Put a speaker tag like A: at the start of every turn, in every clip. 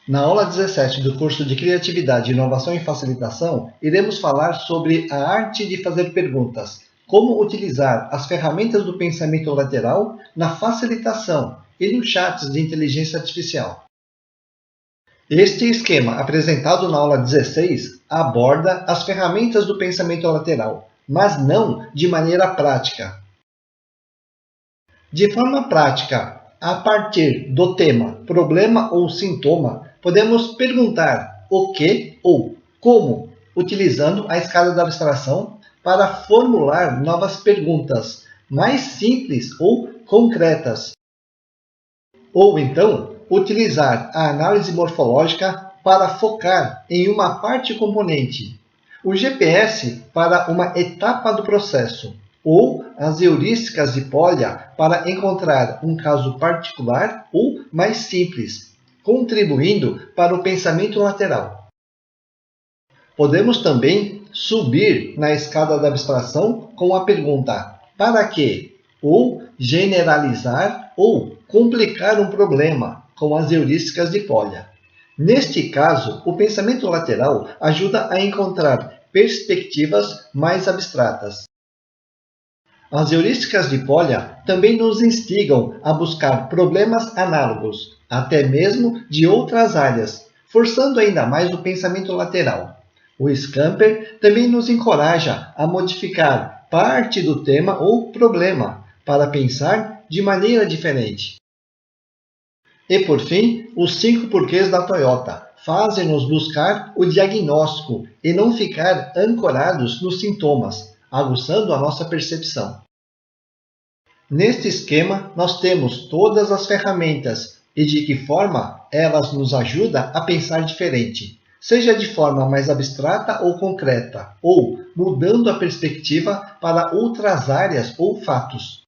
A: Na aula 17 do curso de Criatividade, Inovação e Facilitação, iremos falar sobre a arte de fazer perguntas, como utilizar as ferramentas do pensamento lateral na facilitação e nos chats de inteligência artificial. Este esquema apresentado na aula 16 aborda as ferramentas do pensamento lateral, mas não de maneira prática. De forma prática, a partir do tema, problema ou sintoma, podemos perguntar o que ou como, utilizando a escala da abstração para formular novas perguntas, mais simples ou concretas. Ou então, utilizar a análise morfológica para focar em uma parte componente, o GPS para uma etapa do processo, ou as heurísticas de Polya para encontrar um caso particular ou mais simples, contribuindo para o pensamento lateral. Podemos também subir na escada da abstração com a pergunta para quê? Ou generalizar ou complicar um problema com as heurísticas de Polya. Neste caso, o pensamento lateral ajuda a encontrar perspectivas mais abstratas. As heurísticas de Polya também nos instigam a buscar problemas análogos, até mesmo de outras áreas, forçando ainda mais o pensamento lateral. O Scamper também nos encoraja a modificar parte do tema ou problema para pensar de maneira diferente. E por fim, os 5 porquês da Toyota fazem-nos buscar o diagnóstico e não ficar ancorados nos sintomas, aguçando a nossa percepção. Neste esquema, nós temos todas as ferramentas e de que forma elas nos ajudam a pensar diferente, seja de forma mais abstrata ou concreta, ou mudando a perspectiva para outras áreas ou fatos.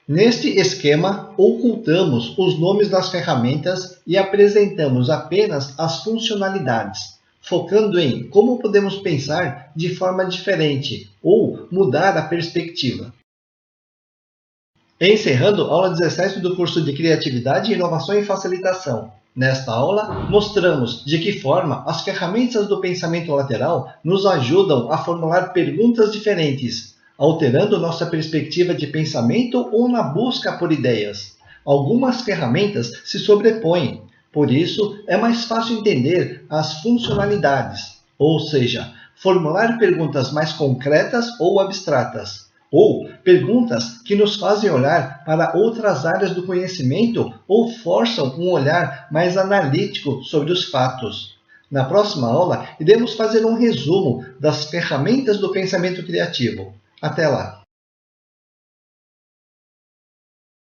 A: Neste esquema, ocultamos os nomes das ferramentas e apresentamos apenas as funcionalidades, focando em como podemos pensar de forma diferente ou mudar a perspectiva. Encerrando a aula 17 do curso de Criatividade, Inovação e Facilitação. Nesta aula, mostramos de que forma as ferramentas do pensamento lateral nos ajudam a formular perguntas diferentes, alterando nossa perspectiva de pensamento ou na busca por ideias. Algumas ferramentas se sobrepõem, por isso é mais fácil entender as funcionalidades, ou seja, formular perguntas mais concretas ou abstratas, ou perguntas que nos fazem olhar para outras áreas do conhecimento ou forçam um olhar mais analítico sobre os fatos. Na próxima aula, iremos fazer um resumo das ferramentas do pensamento criativo. Até lá!